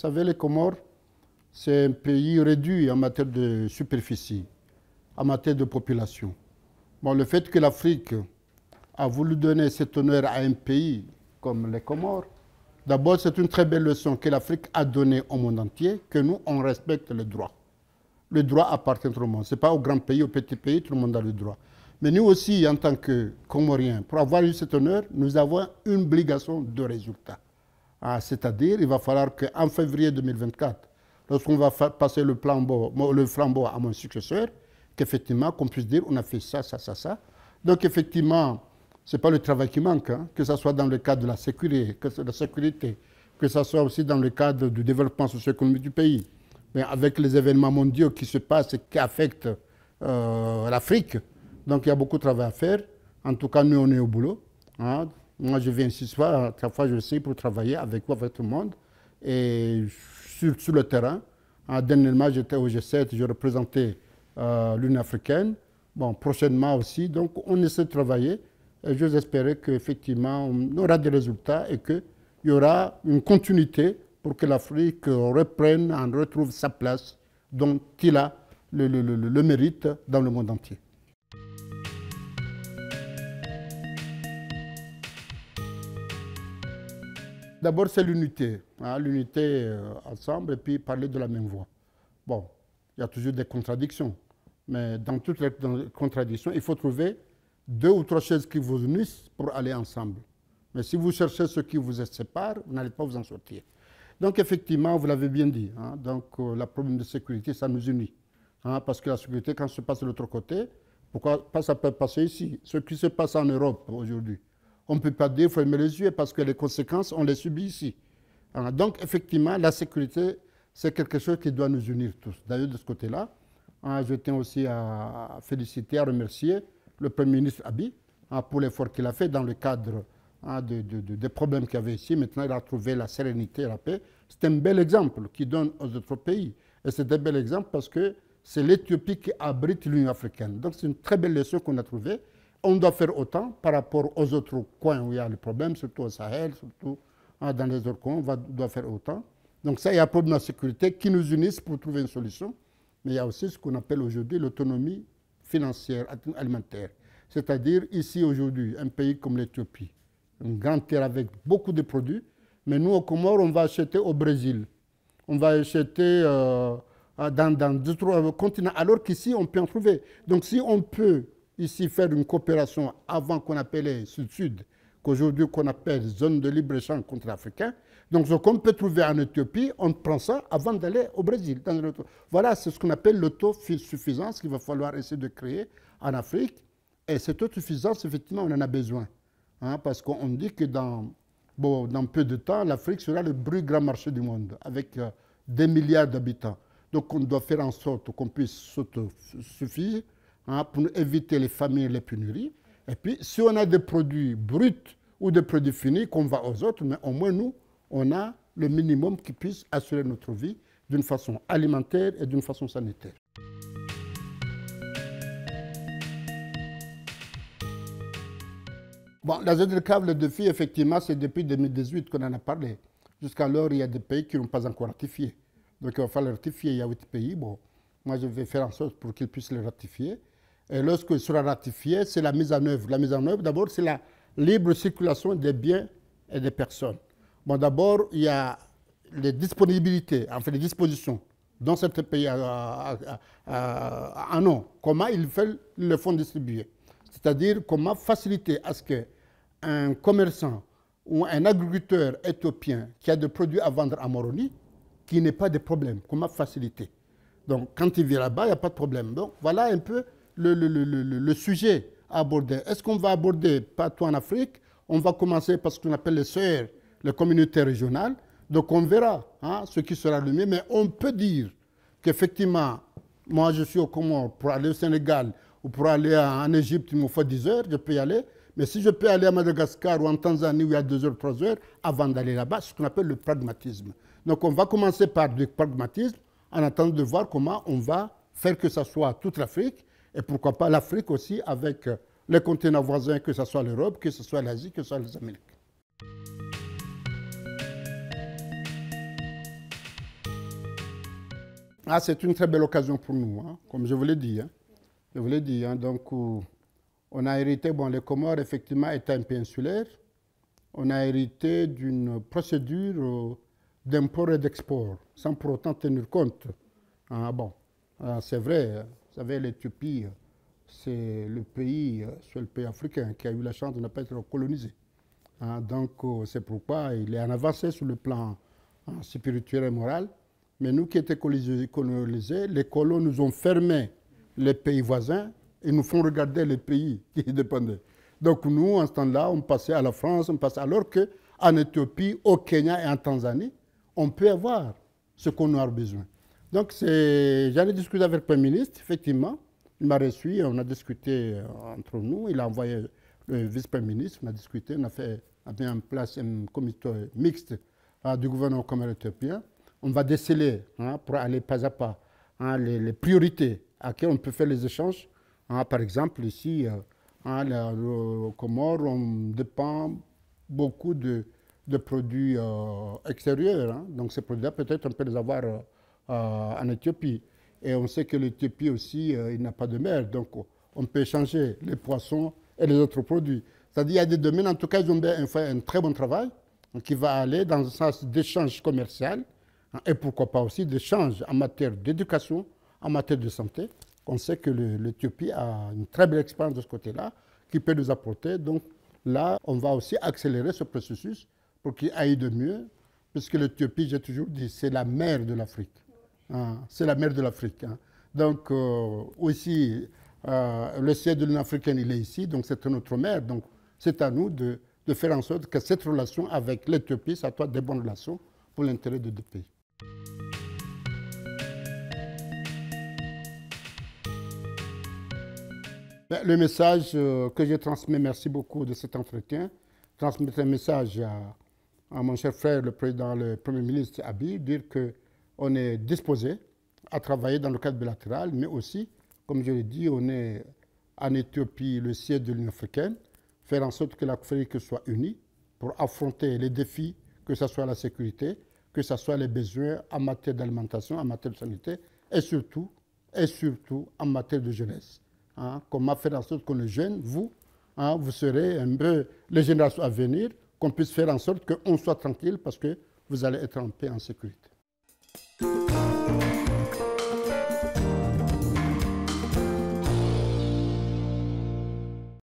savez, les Comores, c'est un pays réduit en matière de superficie, en matière de population. Bon, le fait que l'Afrique a voulu donner cet honneur à un pays comme les Comores, d'abord, c'est une très belle leçon que l'Afrique a donnée au monde entier, que nous, on respecte le droit. Le droit appartient à tout le monde. Ce n'est pas aux grands pays, aux petits pays, tout le monde a le droit. Mais nous aussi, en tant que Comoriens, pour avoir eu cet honneur, nous avons une obligation de résultat. Ah, c'est-à-dire, il va falloir qu'en février 2024, lorsqu'on va passer le flambeau à mon successeur, qu'effectivement, qu'on puisse dire, on a fait ça, ça, ça, ça. Donc, effectivement, ce n'est pas le travail qui manque, hein, que ce soit dans le cadre de la sécurité, que ce soit aussi dans le cadre du développement socio-économique du pays. Mais avec les événements mondiaux qui se passent et qui affectent l'Afrique, donc il y a beaucoup de travail à faire. En tout cas, nous, on est au boulot. Hein. Moi, je viens ici ce soir, chaque fois je sais, pour travailler avec vous, avec tout le monde. Et sur le terrain, dernièrement, j'étais au G7, je représentais l'Union africaine. Bon, prochainement aussi. Donc, on essaie de travailler. Et j'ose espérer qu'effectivement, on aura des résultats et qu'il y aura une continuité pour que l'Afrique reprenne, en retrouve sa place dont il a le mérite dans le monde entier. D'abord, c'est l'unité. Hein, l'unité ensemble et puis parler de la même voix. Bon, il y a toujours des contradictions. Mais dans toutes les contradictions, il faut trouver 2 ou 3 choses qui vous unissent pour aller ensemble. Mais si vous cherchez ce qui vous sépare, vous n'allez pas vous en sortir. Donc, effectivement, vous l'avez bien dit. Hein, donc, le problème de sécurité, ça nous unit. Hein, parce que la sécurité, quand ça se passe de l'autre côté, pourquoi pas ça peut passer ici? Ce qui se passe en Europe aujourd'hui, on ne peut pas dire, il faut fermer les yeux parce que les conséquences, on les subit ici. Hein, donc, effectivement, la sécurité, c'est quelque chose qui doit nous unir tous. D'ailleurs, de ce côté-là, hein, je tiens aussi à féliciter, à remercier le Premier ministre Abiy hein, pour l'effort qu'il a fait dans le cadre hein, des problèmes qu'il y avait ici. Maintenant, il a trouvé la sérénité et la paix. C'est un bel exemple qu'il donne aux autres pays. Et c'est un bel exemple parce que c'est l'Éthiopie qui abrite l'Union africaine. Donc, c'est une très belle leçon qu'on a trouvée. On doit faire autant par rapport aux autres coins où il y a les problèmes, surtout au Sahel, surtout hein, dans les autres coins, on doit faire autant. Donc ça, il y a un problème de sécurité qui nous unissent pour trouver une solution. Mais il y a aussi ce qu'on appelle aujourd'hui l'autonomie financière, alimentaire. C'est-à-dire, ici aujourd'hui, un pays comme l'Éthiopie, une grande terre avec beaucoup de produits, mais nous, au Comores, on va acheter au Brésil. On va acheter dans d'autres continents, alors qu'ici, on peut en trouver. Donc si on peut ici faire une coopération avant qu'on appelait Sud-Sud, qu'aujourd'hui qu'on appelle zone de libre-échange contre-africain. Donc ce qu'on peut trouver en Éthiopie, on prend ça avant d'aller au Brésil. Voilà, c'est ce qu'on appelle l'autosuffisance qu'il va falloir essayer de créer en Afrique. Et cette autosuffisance, effectivement, on en a besoin. Hein, parce qu'on dit que dans peu de temps, l'Afrique sera le plus grand marché du monde, avec des milliards d'habitants. Donc on doit faire en sorte qu'on puisse s'autosuffire, hein, pour éviter les famines et les pénuries. Et puis, si on a des produits bruts ou des produits finis qu'on va aux autres, mais au moins nous, on a le minimum qui puisse assurer notre vie d'une façon alimentaire et d'une façon sanitaire. Bon, la ZLCAf, le défi, effectivement, c'est depuis 2018 qu'on en a parlé. Jusqu'alors, il y a des pays qui n'ont pas encore ratifié. Donc, il va falloir ratifier. Il y a 8 pays. Bon, moi, je vais faire en sorte pour qu'ils puissent les ratifier. Et lorsqu'il sera ratifié, c'est la mise en œuvre. La mise en œuvre, d'abord, c'est la libre circulation des biens et des personnes. Bon, d'abord, il y a les disponibilités, enfin les dispositions dont certains pays en ont. Comment ils le font distribuer. C'est-à-dire comment faciliter à ce qu'un commerçant ou un agriculteur éthiopien qui a des produits à vendre à Moroni, qu'il n'ait pas de problème. Comment faciliter. Donc, quand il vient là-bas, il n'y a pas de problème. Donc, voilà un peu le sujet à aborder. Est-ce qu'on va aborder partout en Afrique? On va commencer par ce qu'on appelle les sœurs, les communautés régionales. Donc on verra hein, ce qui sera le mieux. Mais on peut dire qu'effectivement, moi je suis au Comores, pour aller au Sénégal ou pour aller en Égypte, il me faut 10 heures, je peux y aller. Mais si je peux aller à Madagascar ou en Tanzanie où il y a 2 heures, 3 heures, avant d'aller là-bas, c'est ce qu'on appelle le pragmatisme. Donc on va commencer par du pragmatisme en attendant de voir comment on va faire que ce soit toute l'Afrique et pourquoi pas l'Afrique aussi avec les continents voisins, que ce soit l'Europe, que ce soit l'Asie, que ce soit les Amériques. Ah, c'est une très belle occasion pour nous, hein, comme je vous l'ai dit. Hein. Je vous l'ai dit. Hein, donc, on a hérité, bon, les Comores, effectivement, étaient un pays insulaire. On a hérité d'une procédure d'import et d'export, sans pour autant tenir compte. Ah, bon, c'est vrai, vous savez, l'Éthiopie, c'est le pays, seul pays africain qui a eu la chance de ne pas être colonisé. Ah, donc, c'est pourquoi il est en avancée sur le plan spirituel et moral. Mais nous qui étions colonisés, les colons nous ont fermé les pays voisins et nous font regarder les pays qui dépendaient. Donc nous, en ce temps-là, on passait à la France, on passait, alors qu'en Éthiopie, au Kenya et en Tanzanie, on peut avoir ce qu'on a besoin. Donc j'en ai discuté avec le Premier ministre, effectivement. Il m'a reçu, on a discuté entre nous, il a envoyé le vice-premier ministre, on a discuté, on a mis en place un comité mixte du gouvernement commun éthiopien. On va déceler pour aller pas à pas les priorités à laquelle on peut faire les échanges. Par exemple, ici, le Comores, on dépend beaucoup de produits extérieurs. Donc ces produits-là, peut-être on peut les avoir en Éthiopie. Et on sait que l'Éthiopie aussi, il n'a pas de mer. Donc on peut échanger les poissons et les autres produits. C'est-à-dire qu'il y a des domaines, en tout cas, ils ont fait un très bon travail qui va aller dans le sens d'échange commercial. Et pourquoi pas aussi d'échanges en matière d'éducation, en matière de santé. On sait que l'Éthiopie a une très belle expérience de ce côté-là qui peut nous apporter. Donc là, on va aussi accélérer ce processus pour qu'il aille de mieux, puisque l'Éthiopie, j'ai toujours dit, c'est la mère de l'Afrique. C'est la mère de l'Afrique. Donc aussi, le siège de l'Union africaine, il est ici, donc c'est notre mère. Donc c'est à nous de faire en sorte que cette relation avec l'Éthiopie, ça soit des bonnes relations pour l'intérêt des deux pays. Le message que j'ai transmis, merci beaucoup de cet entretien, transmettre un message à mon cher frère, le Premier ministre Abiy, dire qu'on est disposé à travailler dans le cadre bilatéral, mais aussi, comme je l'ai dit, on est en Éthiopie, le siège de l'Union africaine, faire en sorte que l'Afrique soit unie pour affronter les défis, que ce soit la sécurité, que ce soit les besoins en matière d'alimentation, en matière de santé, et surtout en matière de jeunesse. Comment faire en sorte que les jeunes, vous serez un peu les générations à venir, qu'on puisse faire en sorte qu'on soit tranquille parce que vous allez être en paix, en sécurité.